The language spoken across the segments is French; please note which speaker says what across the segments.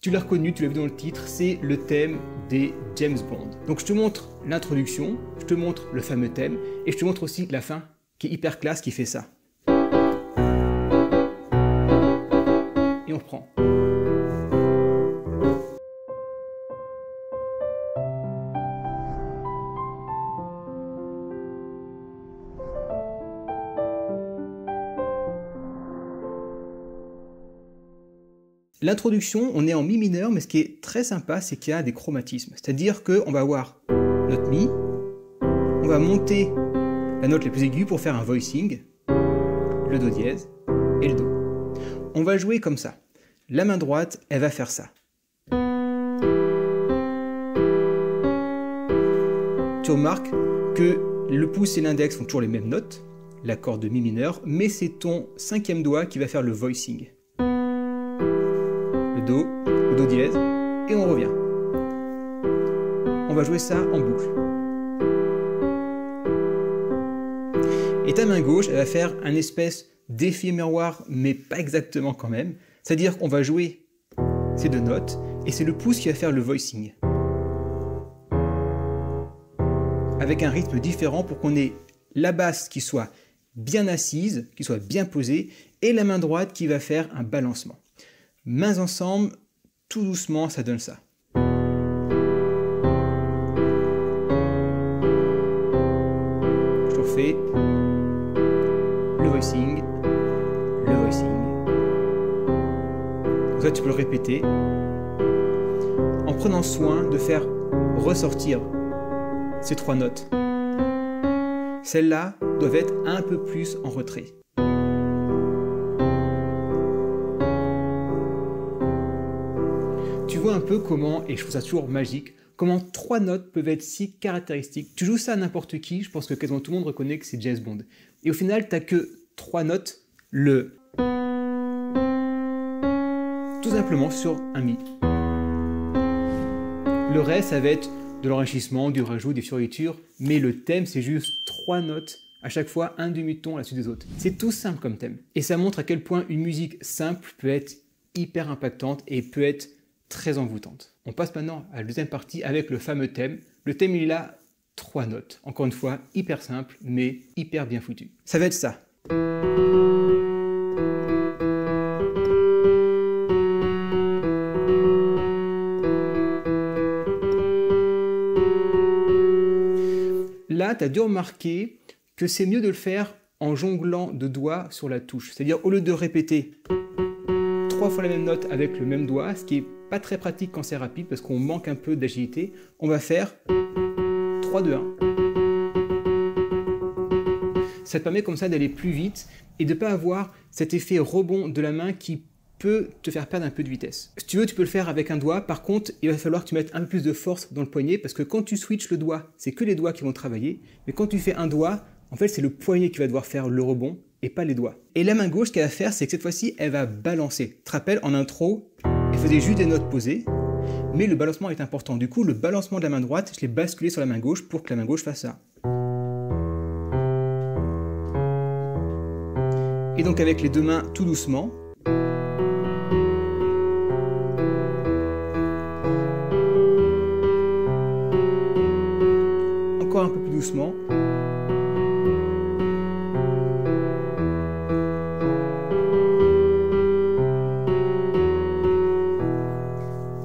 Speaker 1: Tu l'as reconnu, tu l'as vu dans le titre, c'est le thème des James Bond. Donc je te montre l'introduction, je te montre le fameux thème, et je te montre aussi la fin, qui est hyper classe, qui fait ça. Et on reprend. L'introduction, on est en mi mineur, mais ce qui est très sympa, c'est qu'il y a des chromatismes. C'est-à-dire qu'on va avoir notre mi, on va monter la note la plus aiguë pour faire un voicing, le do dièse et le do. On va jouer comme ça. La main droite, elle va faire ça. Tu remarques que le pouce et l'index font toujours les mêmes notes, l'accord de mi mineur, mais c'est ton cinquième doigt qui va faire le voicing. Le do dièse, et on revient. On va jouer ça en boucle. Et ta main gauche, elle va faire un espèce d'effet miroir, mais pas exactement quand même. C'est-à-dire qu'on va jouer ces deux notes, et c'est le pouce qui va faire le voicing. Avec un rythme différent pour qu'on ait la basse qui soit bien assise, qui soit bien posée, et la main droite qui va faire un balancement. Mains ensemble, tout doucement, ça donne ça. Je te refais le voicing, le voicing. Comme ça, tu peux le répéter en prenant soin de faire ressortir ces trois notes. Celles-là doivent être un peu plus en retrait. Tu vois un peu comment, et je trouve ça toujours magique, comment trois notes peuvent être si caractéristiques. Tu joues ça à n'importe qui, je pense que quasiment tout le monde reconnaît que c'est James Bond. Et au final, tu n'as que trois notes, le tout simplement sur un mi. Le reste, ça va être de l'enrichissement, du rajout, des fioritures, mais le thème, c'est juste trois notes, à chaque fois un demi-ton à la suite des autres. C'est tout simple comme thème. Et ça montre à quel point une musique simple peut être hyper impactante et peut être très envoûtante. On passe maintenant à la deuxième partie avec le fameux thème. Le thème, il a trois notes. Encore une fois, hyper simple, mais hyper bien foutu. Ça va être ça. Là, tu as dû remarquer que c'est mieux de le faire en jonglant de doigts sur la touche. C'est-à-dire, au lieu de répéter trois fois la même note avec le même doigt, ce qui est pas très pratique quand c'est rapide parce qu'on manque un peu d'agilité, on va faire 3, 2, 1. Ça te permet comme ça d'aller plus vite et de ne pas avoir cet effet rebond de la main qui peut te faire perdre un peu de vitesse. Si tu veux, tu peux le faire avec un doigt. Par contre, il va falloir que tu mettes un peu plus de force dans le poignet parce que quand tu switches le doigt, c'est que les doigts qui vont travailler. Mais quand tu fais un doigt, en fait, c'est le poignet qui va devoir faire le rebond et pas les doigts. Et la main gauche, ce qu'elle va faire, c'est que cette fois-ci, elle va balancer. Tu te rappelles, en intro, elle faisait juste des notes posées, mais le balancement est important. Du coup, le balancement de la main droite, je l'ai basculé sur la main gauche pour que la main gauche fasse ça. Et donc avec les deux mains, tout doucement. Encore un peu plus doucement.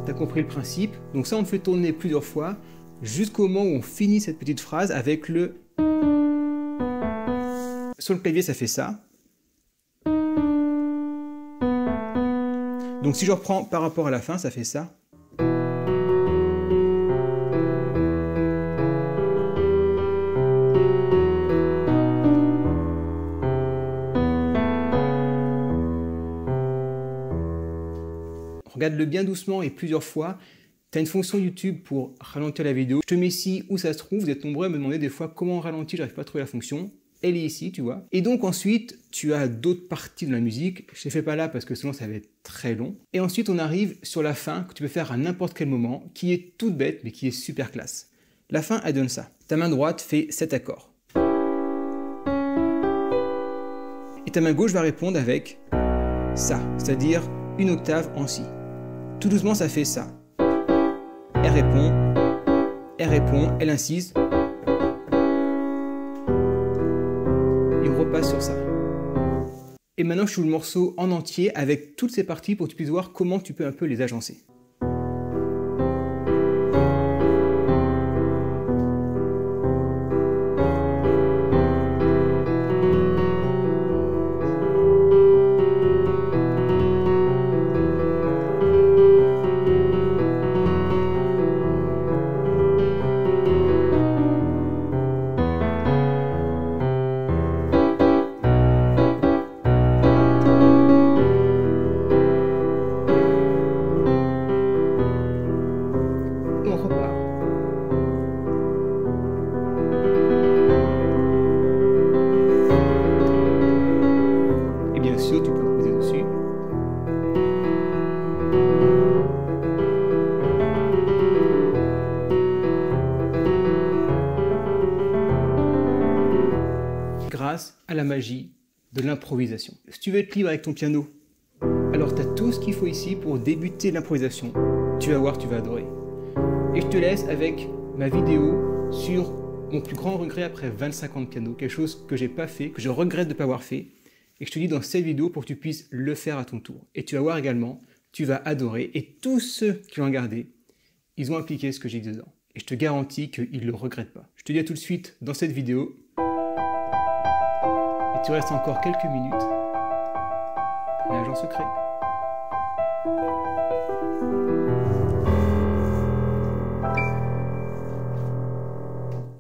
Speaker 1: T'as compris le principe. Donc ça, on le fait tourner plusieurs fois jusqu'au moment où on finit cette petite phrase avec le... Sur le clavier, ça fait ça. Donc si je reprends par rapport à la fin, ça fait ça. Regarde-le bien doucement et plusieurs fois. Tu as une fonction YouTube pour ralentir la vidéo. Je te mets ici où ça se trouve. Vous êtes nombreux à me demander des fois comment on ralentit, j'arrive pas à trouver la fonction. Elle est ici, tu vois. Et donc ensuite, tu as d'autres parties de la musique. Je ne les fais pas là parce que sinon ça va être très long. Et ensuite, on arrive sur la fin que tu peux faire à n'importe quel moment, qui est toute bête mais qui est super classe. La fin, elle donne ça. Ta main droite fait cet accord. Et ta main gauche va répondre avec ça, c'est-à-dire une octave en si. Tout doucement, ça fait ça. Elle répond, elle insiste. Et on repasse sur ça. Et maintenant, je joue le morceau en entier avec toutes ces parties pour que tu puisses voir comment tu peux un peu les agencer. On repart. Et bien sûr, tu peux poser dessus. Grâce à la magie de l'improvisation. Si tu veux être libre avec ton piano, alors tu as tout ce qu'il faut ici pour débuter l'improvisation. Tu vas voir, tu vas adorer. Et je te laisse avec ma vidéo sur mon plus grand regret après 25 ans de piano, quelque chose que j'ai pas fait, que je regrette de ne pas avoir fait, et que je te dis dans cette vidéo pour que tu puisses le faire à ton tour. Et tu vas voir également, tu vas adorer, et tous ceux qui l'ont regardé, ils ont appliqué ce que j'ai dit dedans. Et je te garantis qu'ils ne le regrettent pas. Je te dis à tout de suite dans cette vidéo, et tu restes encore quelques minutes. L'agent secret.